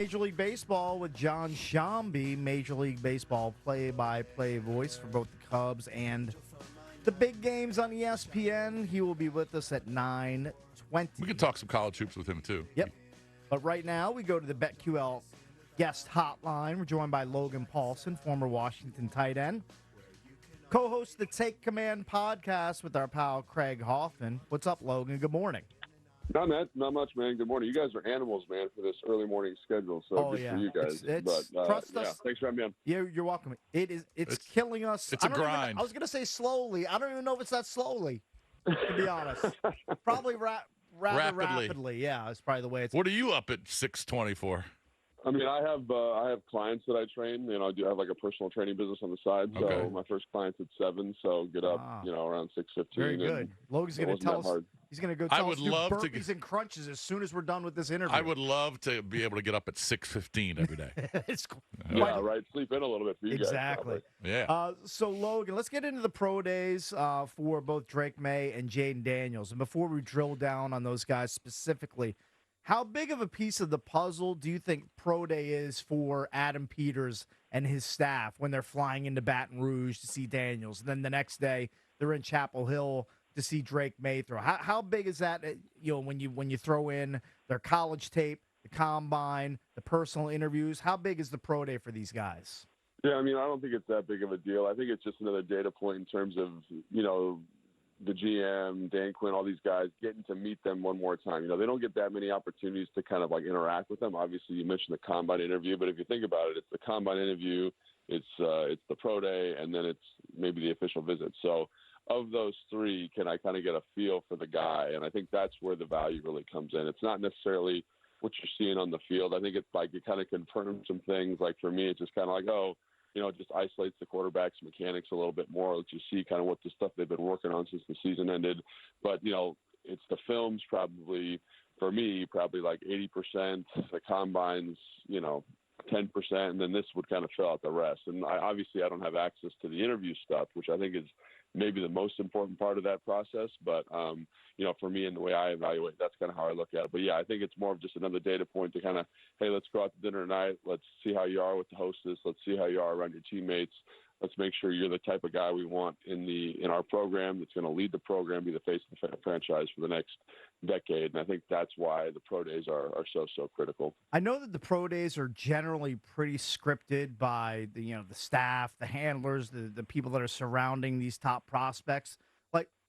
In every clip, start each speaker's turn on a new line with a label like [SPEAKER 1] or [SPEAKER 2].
[SPEAKER 1] Major League Baseball with John Shambi, Major League Baseball play-by-play voice for both the Cubs and the big games on ESPN. He will be with us at 9:20.
[SPEAKER 2] We could talk some college hoops with him, too.
[SPEAKER 1] Yep. But right now, we go to the BetQL guest hotline. We're joined by Logan Paulsen, former Washington tight end. Co-host the Take Command podcast with our pal Craig Hoffman. What's up, Logan? Good morning.
[SPEAKER 3] Not much, man. Good morning. You guys are animals, man, for this early morning schedule. So good for you guys.
[SPEAKER 1] Trust us.
[SPEAKER 3] Thanks for having me on.
[SPEAKER 1] Yeah, you're welcome. It's killing us.
[SPEAKER 2] It's a grind.
[SPEAKER 1] I was going to say slowly. I don't even know if it's that slowly, to be honest. Probably rather rapidly. Yeah, it's probably the way it's.
[SPEAKER 2] What are you up at 6:24?
[SPEAKER 3] I mean, I have clients that I train. You know, I do have like a personal training business on the side. So
[SPEAKER 2] Okay.
[SPEAKER 3] my first client's at 7. So get up, around 6:15.
[SPEAKER 1] Very good. Logan's going to tell us.
[SPEAKER 3] Hard.
[SPEAKER 1] He's going to go
[SPEAKER 2] I
[SPEAKER 1] tell
[SPEAKER 2] would
[SPEAKER 1] us to do
[SPEAKER 2] love to
[SPEAKER 1] burpees and crunches as soon as we're done with this interview.
[SPEAKER 2] I would love to be able to get up at 6:15 every day.
[SPEAKER 1] It's
[SPEAKER 3] Yeah, right. Sleep in a little bit for you
[SPEAKER 1] exactly.
[SPEAKER 3] guys.
[SPEAKER 2] Yeah.
[SPEAKER 1] So, Logan, let's get into the pro days for both Drake Maye and Jayden Daniels. And before we drill down on those guys specifically, how big of a piece of the puzzle do you think pro day is for Adam Peters and his staff when they're flying into Baton Rouge to see Daniels? And then the next day, they're in Chapel Hill to see Drake Maye throw. How big is that? When you throw in their college tape, the combine, the personal interviews, how big is the pro day for these guys?
[SPEAKER 3] Yeah, I mean, I don't think it's that big of a deal. I think it's just another data point in terms of, the GM, Dan Quinn, all these guys getting to meet them one more time. They don't get that many opportunities to kind of like interact with them. Obviously, you mentioned the combine interview, but if you think about it, it's the combine interview, it's the pro day, and then it's maybe the official visit. So of those three, can I kind of get a feel for the guy? And I think that's where the value really comes in. It's not necessarily what you're seeing on the field. I think it's like it kind of confirms some things. Like for me, it's just kind of like, it just isolates the quarterback's mechanics a little bit more. Lets you see kind of what the stuff they've been working on since the season ended. But, it's the films probably, for me, probably like 80%, the combines, 10%, and then this would kind of fill out the rest. And obviously I don't have access to the interview stuff, which I think is maybe the most important part of that process. But, for me and the way I evaluate, that's kind of how I look at it. But, yeah, I think it's more of just another data point to kind of, hey, let's go out to dinner tonight. Let's see how you are with the hostess. Let's see how you are around your teammates. Let's make sure you're the type of guy we want in our program that's going to lead the program, be the face of the franchise for the next decade. And I think that's why the pro days are so critical.
[SPEAKER 1] I know that the pro days are generally pretty scripted by the staff, the handlers, the people that are surrounding these top prospects.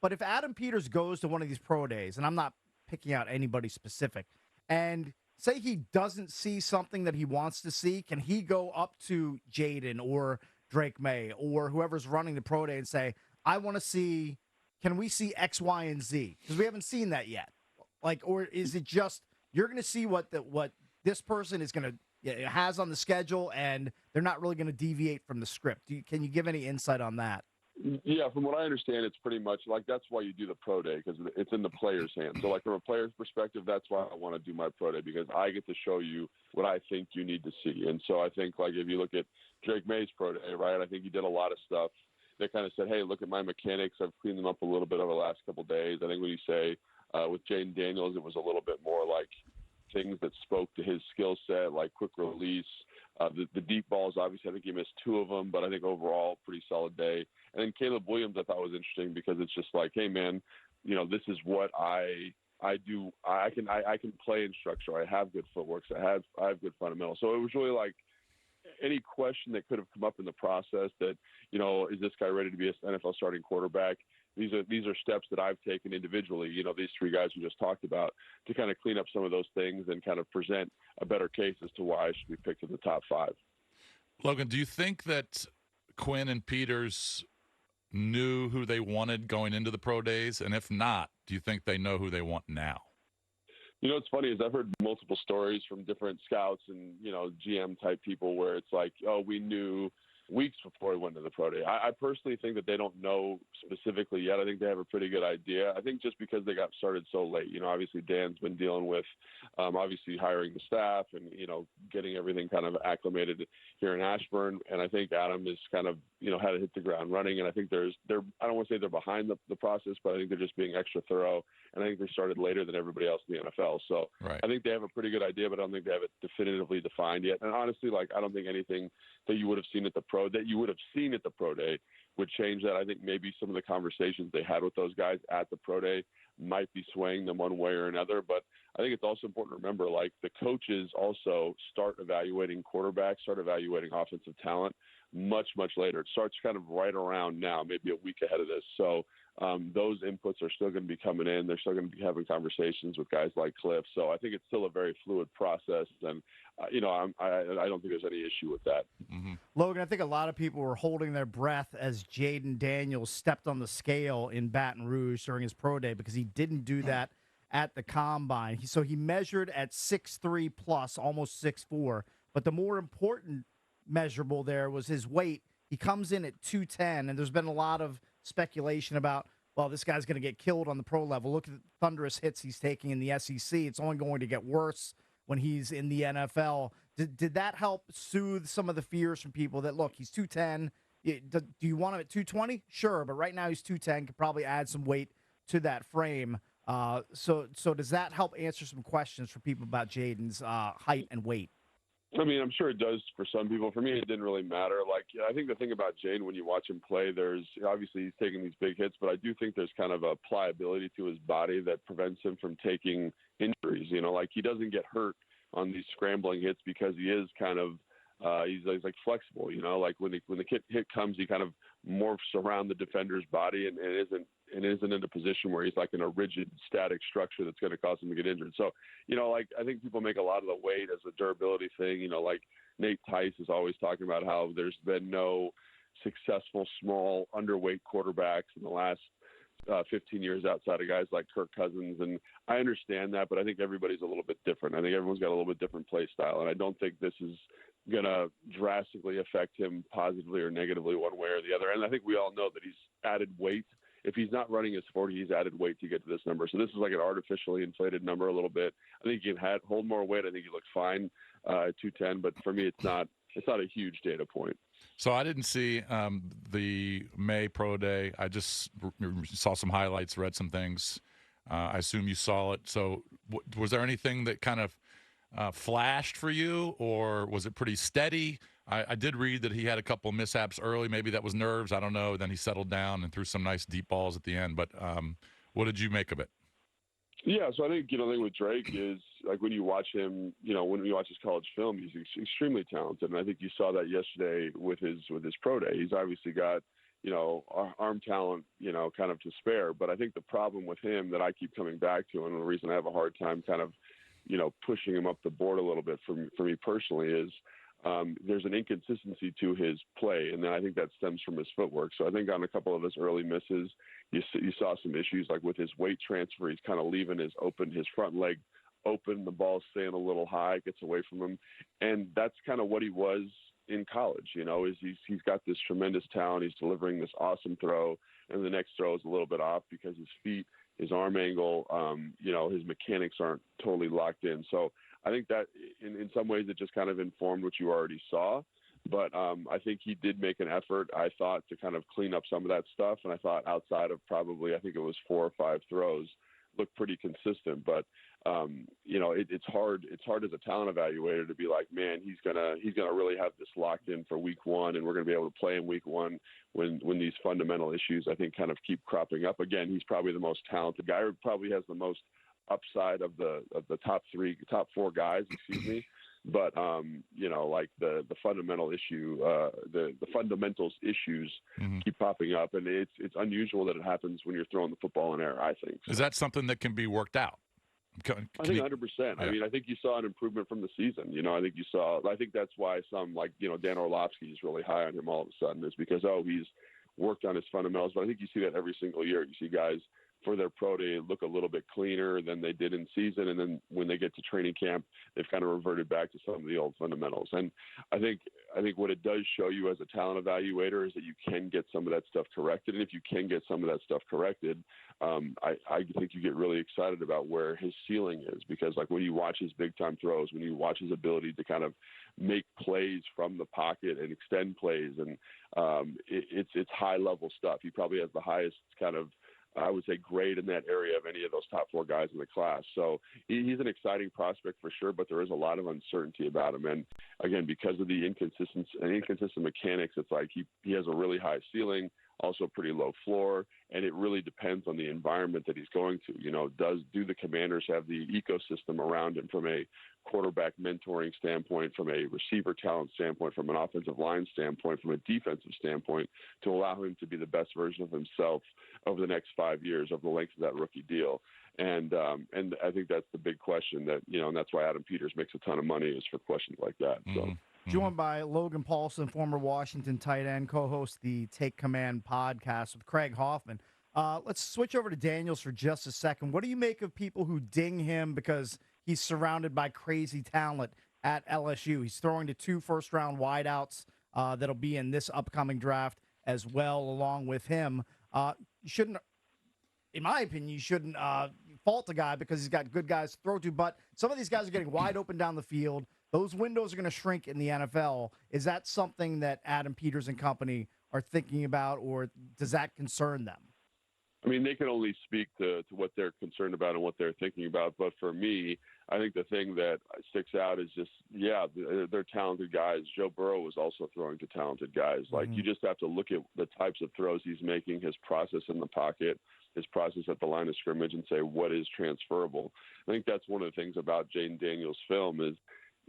[SPEAKER 1] But if Adam Peters goes to one of these pro days, and I'm not picking out anybody specific, and say he doesn't see something that he wants to see, can he go up to Jayden or Drake Maye or whoever's running the pro day and say, I want to see, can we see X, Y, and Z? Because we haven't seen that yet. Or is it just you're going to see what this person is going to has on the schedule, and they're not really going to deviate from the script? Can you give any insight on that?
[SPEAKER 3] Yeah, from what I understand, it's pretty much like that's why you do the pro day, because it's in the player's hands. So, like from a player's perspective, that's why I want to do my pro day, because I get to show you what I think you need to see. And so I think, like, if you look at Drake Maye's pro day, right, I think he did a lot of stuff. They kind of said, hey, look at my mechanics. I've cleaned them up a little bit over the last couple of days. I think when you say with Jayden Daniels, it was a little bit more like things that spoke to his skill set, like quick release. The deep balls, obviously, I think he missed 2 of them, but I think overall, pretty solid day. And then Caleb Williams, I thought was interesting because it's just like, hey, man, this is what I do. I can play in structure. I have good footwork. So I have good fundamentals. So it was really like any question that could have come up in the process that, is this guy ready to be an NFL starting quarterback? These are steps that I've taken individually, these 3 guys we just talked about, to kind of clean up some of those things and kind of present a better case as to why I should be picked in the top 5.
[SPEAKER 2] Logan, do you think that Quinn and Peters knew who they wanted going into the pro days? And if not, do you think they know who they want now?
[SPEAKER 3] What's funny is I've heard multiple stories from different scouts and, GM type people where it's like, oh, we knew weeks before he went to the pro day. I personally think that they don't know specifically yet. I think they have a pretty good idea. I think just because they got started so late, obviously Dan's been dealing with obviously hiring the staff and, getting everything kind of acclimated here in Ashburn. And I think Adam is kind of, had to hit the ground running. And I think I don't want to say they're behind the process, but I think they're just being extra thorough. And I think they started later than everybody else in the NFL. So
[SPEAKER 2] right.
[SPEAKER 3] I think they have a pretty good idea, but I don't think they have it definitively defined yet. And honestly, I don't think anything that you would have seen at the pro day would change that. I think maybe some of the conversations they had with those guys at the pro day might be swaying them one way or another. But I think it's also important to remember, the coaches also start evaluating quarterbacks, start evaluating offensive talent much, much later. It starts kind of right around now, maybe a week ahead of this. So those inputs are still going to be coming in. They're still going to be having conversations with guys like Cliff. So I think it's still a very fluid process. And, I don't think there's any issue with that.
[SPEAKER 2] Mm-hmm.
[SPEAKER 1] Logan, I think a lot of people were holding their breath as Jayden Daniels stepped on the scale in Baton Rouge during his pro day because he didn't do that at the combine. So he measured at 6'3 plus, almost 6'4. But the more important measurable there was his weight. He comes in at 210, and there's been a lot of speculation about, well, this guy's going to get killed on the pro level. Look at the thunderous hits he's taking in the SEC. It's only going to get worse when he's in the NFL. Did that help soothe some of the fears from people that, look, he's 210. Do you want him at 220? Sure, but right now he's 210. Could probably add some weight to that frame. So does that help answer some questions for people about Jayden's height and weight?
[SPEAKER 3] I mean, I'm sure it does for some people. For me, it didn't really matter. I think the thing about Jayden, when you watch him play, there's obviously he's taking these big hits, but I do think there's kind of a pliability to his body that prevents him from taking injuries. He doesn't get hurt on these scrambling hits because he is kind of he's flexible. When the hit comes, he kind of morphs around the defender's body and isn't in a position where he's in a rigid, static structure that's going to cause him to get injured. So, I think people make a lot of the weight as a durability thing. Nate Tice is always talking about how there's been no successful small underweight quarterbacks in the last 15 years outside of guys like Kirk Cousins. And I understand that, but I think everybody's a little bit different. I think everyone's got a little bit different play style. And I don't think this is going to drastically affect him positively or negatively one way or the other. And I think we all know that he's added weight. If he's not running his 40, he's added weight to get to this number. So this is like an artificially inflated number a little bit. I think he can hold more weight. I think he looks fine at 210, but for me, it's not a huge data point.
[SPEAKER 2] So I didn't see the Maye Pro Day. I just saw some highlights, read some things. I assume you saw it. So was there anything that kind of flashed for you, or was it pretty steady? I did read that he had a couple of mishaps early. Maybe that was nerves. I don't know. Then he settled down and threw some nice deep balls at the end. But what did you make of it?
[SPEAKER 3] Yeah, so I think, the thing with Drake is, when you watch him, when you watch his college film, he's extremely talented. And I think you saw that yesterday with his pro day. He's obviously got, arm talent, kind of to spare. But I think the problem with him that I keep coming back to, and the reason I have a hard time kind of, pushing him up the board a little bit for me personally is there's an inconsistency to his play. And then I think that stems from his footwork. So I think on a couple of his early misses, you saw some issues with his weight transfer. He's kind of leaving his front leg open. The ball's staying a little high, gets away from him. And that's kind of what he was in college, is he's got this tremendous talent. He's delivering this awesome throw, and the next throw is a little bit off because his feet, his arm angle, his mechanics aren't totally locked in. So I think that in some ways it just kind of informed what you already saw. But I think he did make an effort, I thought, to kind of clean up some of that stuff. And I thought outside of probably, I think it was 4 or 5 throws, looked pretty consistent. But, it's hard. It's hard as a talent evaluator to be like, man, he's gonna really have this locked in for week 1, and we're going to be able to play in week 1 when these fundamental issues, I think, kind of keep cropping up. Again, he's probably the most talented guy, or probably has the most upside of the top 4 guys, but the fundamental issue, the fundamentals issues keep popping up, and it's unusual that it happens when you're throwing the football in air, I think.
[SPEAKER 2] Is that something that can be worked out?
[SPEAKER 3] I think 100%. Yeah. I mean, I think you saw an improvement from the season. I think that's why some Dan Orlovsky is really high on him all of a sudden, is because, he's worked on his fundamentals. But I think you see that every single year. You see guys for their pro day look a little bit cleaner than they did in season. And then when they get to training camp, they've kind of reverted back to some of the old fundamentals. And I think what it does show you as a talent evaluator is that you can get some of that stuff corrected. And if you can get some of that stuff corrected, I think you get really excited about where his ceiling is, because like when you watch his big time throws, when you watch his ability to kind of make plays from the pocket and extend plays, and it's high level stuff. He probably has the highest kind of, I would say, grade in that area of any of those top 4 guys in the class. So he's an exciting prospect for sure, but there is a lot of uncertainty about him. And again, because of the inconsistent mechanics, it's like he has a really high ceiling, also pretty low floor, and it really depends on the environment that he's going to. You know, do the Commanders have the ecosystem around him from a quarterback mentoring standpoint, from a receiver talent standpoint, from an offensive line standpoint, from a defensive standpoint, to allow him to be the best version of himself over the next 5 years, over the length of that rookie deal? And I think that's the big question that, you know, and that's why Adam Peters makes a ton of money, is for questions like that. So.
[SPEAKER 1] Joined by Logan Paulsen, former Washington tight end, co-host the Take Command podcast with Craig Hoffman. Let's switch over to Daniels for just a second. What do you make of people who ding him because he's surrounded by crazy talent at LSU? He's throwing to 2 first-round wideouts that'll be in this upcoming draft as well, along with him. You shouldn't, in my opinion, you shouldn't fault the guy because he's got good guys to throw to, but some of these guys are getting wide open down the field. Those windows are going to shrink in the NFL. Is that something that Adam Peters and company are thinking about, or does that concern them?
[SPEAKER 3] I mean, they can only speak to what they're concerned about and what they're thinking about. But for me, I think the thing that sticks out is just, they're talented guys. Joe Burrow was also throwing to talented guys. Like, you just have to look at the types of throws he's making, his process in the pocket, his process at the line of scrimmage, and say, what is transferable? I think that's one of the things about Jayden Daniels' film is,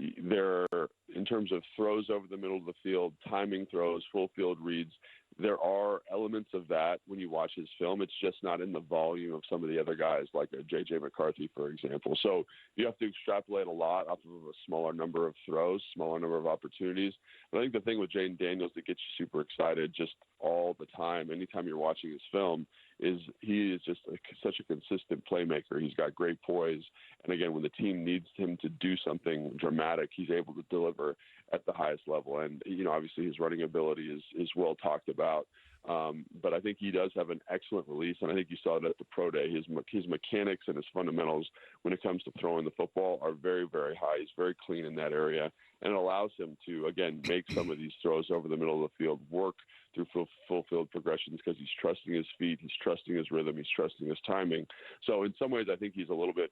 [SPEAKER 3] in terms of throws over the middle of the field, timing throws, full field reads, there are elements of that when you watch his film. It's just not in the volume of some of the other guys, like J.J. McCarthy, for example. So you have to extrapolate a lot off of a smaller number of throws, smaller number of opportunities. But I think the thing with Jayden Daniels that gets you super excited just all the time, anytime you're watching his film, is he is just such a consistent playmaker. He's got great poise. And again, when the team needs him to do something dramatic, he's able to deliver at the highest level. And, you know, obviously his running ability is well talked about. But I think he does have an excellent release, and I think you saw it at the pro day. His mechanics and his fundamentals when it comes to throwing the football are very, very high. He's very clean in that area, and it allows him to, again, make some of these throws over the middle of the field work through full field progressions because he's trusting his feet, he's trusting his rhythm, he's trusting his timing. So in some ways, I think he's a little bit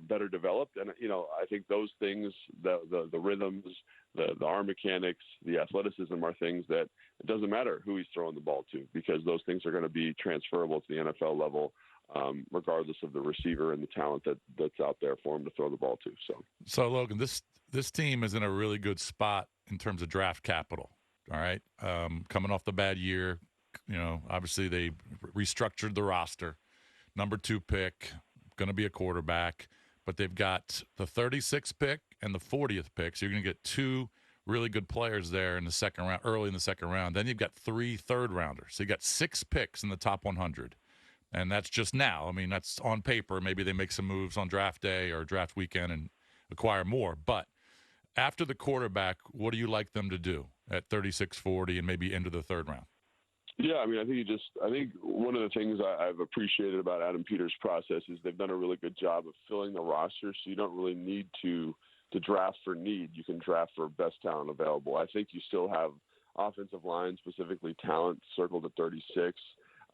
[SPEAKER 3] better developed. And, you know, I think those things, the rhythms, the arm mechanics, the athleticism are things that it doesn't matter who he's throwing the ball to, because those things are going to be transferable to the NFL level, regardless of the receiver and the talent that's out there for him to throw the ball to.
[SPEAKER 2] So Logan, this team is in a really good spot in terms of draft capital. All right. Coming off the bad year, you know, obviously they restructured the roster. Number 2 pick, going to be a quarterback, but they've got the 36th pick and the 40th pick. So you're going to get 2 really good players there in the second round, early in the second round. Then you've got 3 third-rounders. So you got 6 picks in the top 100. And that's just now. I mean, that's on paper. Maybe they make some moves on draft day or draft weekend and acquire more. But after the quarterback, what do you like them to do at 36, 40, and maybe into the third round?
[SPEAKER 3] Yeah, I mean, I think one of the things I've appreciated about Adam Peters' process is they've done a really good job of filling the roster, so you don't really need to draft for need. You can draft for best talent available. I think you still have offensive line, specifically talent, circled at 36.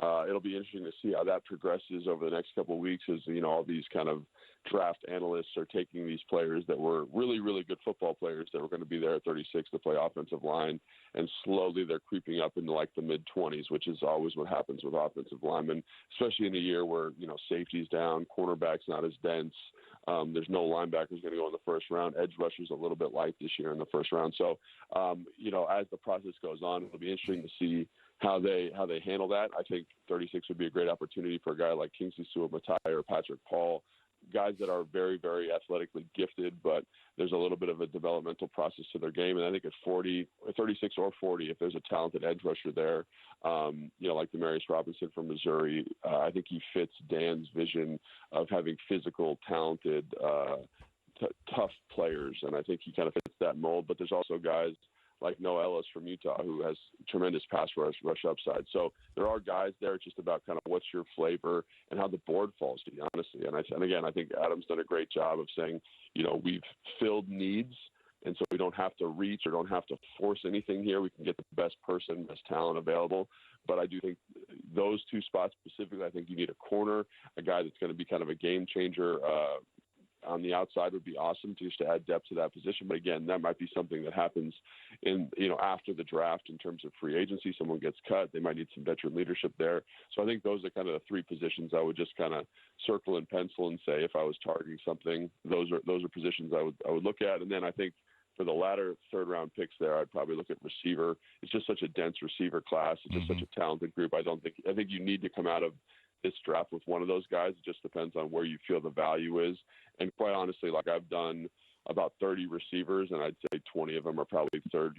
[SPEAKER 3] It'll be interesting to see how that progresses over the next couple of weeks as, you know, all these kind of draft analysts are taking these players that were really, really good football players that were going to be there at 36 to play offensive line, and slowly they're creeping up into like the mid-20s, which is always what happens with offensive linemen, especially in a year where, you know, safety's down, cornerback's not as dense. There's no linebackers going to go in the first round. Edge rushers a little bit light this year in the first round. So, you know, as the process goes on, it'll be interesting to see how they handle that. I think 36 would be a great opportunity for a guy like Kingsley Sewell-Matai or Patrick Paul. guys that are very, very athletically gifted, but there's a little bit of a developmental process to their game. And I think at 40, 36 or 40, if there's a talented edge rusher there, like Demarius Robinson from Missouri, I think he fits Dan's vision of having physical, talented, tough players. And I think he kind of fits that mold. But there's also guys like Noah Ellis from Utah, who has tremendous pass rush upside. So there are guys there. It's just about kind of what's your flavor and how the board falls to you, honestly. And again, I think Adam's done a great job of saying, we've filled needs, and so we don't have to reach or don't have to force anything here. We can get the best person, best talent available. But I do think those two spots specifically, I think you need a corner, a guy that's going to be kind of a game changer, on the outside would be awesome just to add depth to that position. But again, that might be something that happens after the draft in terms of free agency. Someone gets cut. They might need some veteran leadership there. So I think those are kind of the three positions I would just kind of circle and pencil and say, if I was targeting something, those are positions I would look at. And then I think for the latter third round picks there, I'd probably look at receiver. It's just such a dense receiver class. It's just such a talented group. I think you need to come out of this draft with one of those guys. It just depends on where you feel the value is. And quite honestly, like I've done about 30 receivers, and I'd say 20 of them are probably third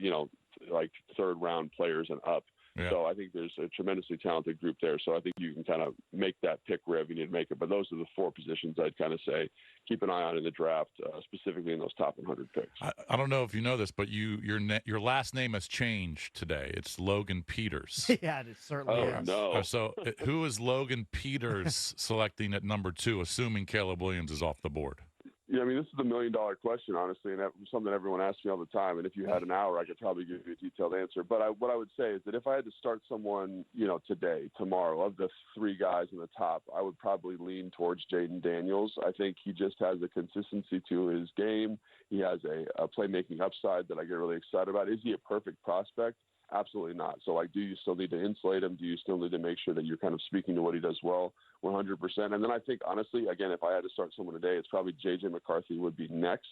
[SPEAKER 3] round players and up. Yeah. So I think there's a tremendously talented group there. So I think you can kind of make that pick wherever you need to make it. But those are the four positions I'd kind of say keep an eye on in the draft, specifically in those top 100 picks.
[SPEAKER 2] I don't know if you know this, but your last name has changed today. It's Logan Peters.
[SPEAKER 1] Yeah, it certainly is.
[SPEAKER 3] No.
[SPEAKER 2] So who is Logan Peters selecting at number 2, assuming Caleb Williams is off the board?
[SPEAKER 3] Yeah, I mean, this is the $1 million question, honestly, and that's something everyone asks me all the time. And if you had an hour, I could probably give you a detailed answer. But what I would say is that if I had to start someone, today, tomorrow, of the three guys in the top, I would probably lean towards Jayden Daniels. I think he just has a consistency to his game. He has a playmaking upside that I get really excited about. Is he a perfect prospect? Absolutely not. So, do you still need to insulate him? Do you still need to make sure that you're kind of speaking to what he does well? 100%. And then I think, honestly, again, if I had to start someone today, it's probably J.J. McCarthy would be next.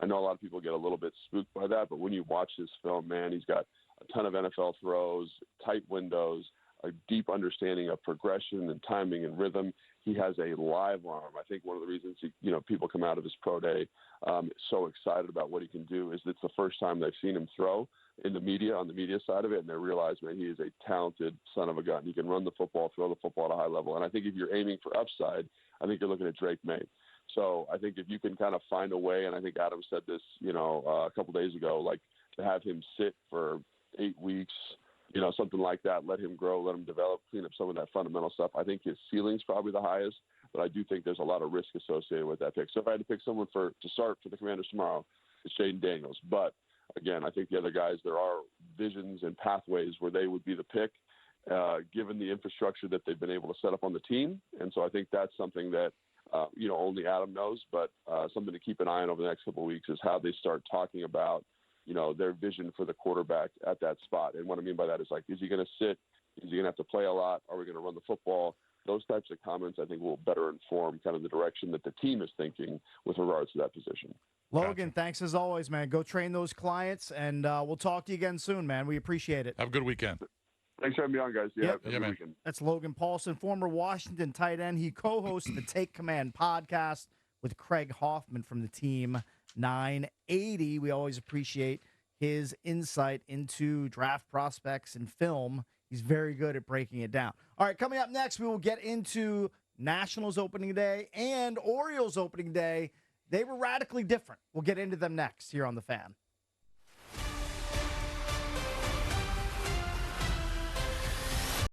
[SPEAKER 3] I know a lot of people get a little bit spooked by that, but when you watch his film, man, he's got a ton of NFL throws, tight windows, a deep understanding of progression and timing and rhythm. He has a live arm. I think one of the reasons people come out of his pro day so excited about what he can do is it's the first time they've seen him throw in the media, on the media side of it, and they realize, man, he is a talented son of a gun. He can run the football, throw the football at a high level. And I think if you're aiming for upside, I think you're looking at Drake Maye. So I think if you can kind of find a way, and I think Adam said this, a couple days ago, to have him sit for 8 weeks, something like that, let him grow, let him develop, clean up some of that fundamental stuff. I think his ceiling's probably the highest, but I do think there's a lot of risk associated with that pick. So if I had to pick someone to start for the Commanders tomorrow, it's Jayden Daniels. But again, I think the other guys, there are visions and pathways where they would be the pick, given the infrastructure that they've been able to set up on the team. And so I think that's something that, only Adam knows, but something to keep an eye on over the next couple of weeks is how they start talking about, their vision for the quarterback at that spot. And what I mean by that is is he going to sit? Is he going to have to play a lot? Are we going to run the football? Those types of comments, I think, will better inform kind of the direction that the team is thinking with regards to that position.
[SPEAKER 1] Logan, Thanks as always, man. Go train those clients, and we'll talk to you again soon, man. We appreciate it.
[SPEAKER 2] Have a good weekend.
[SPEAKER 3] Thanks for having me on, guys. Yeah,
[SPEAKER 1] Yep.
[SPEAKER 3] have a good weekend.
[SPEAKER 1] That's Logan Paulsen, former Washington tight end. He co-hosts the Take Command podcast with Craig Hoffman from the team 980. We always appreciate his insight into draft prospects and film. He's very good at breaking it down. All right, coming up next, we will get into Nationals opening day and Orioles opening day. They were radically different. We'll get into them next here on The Fan.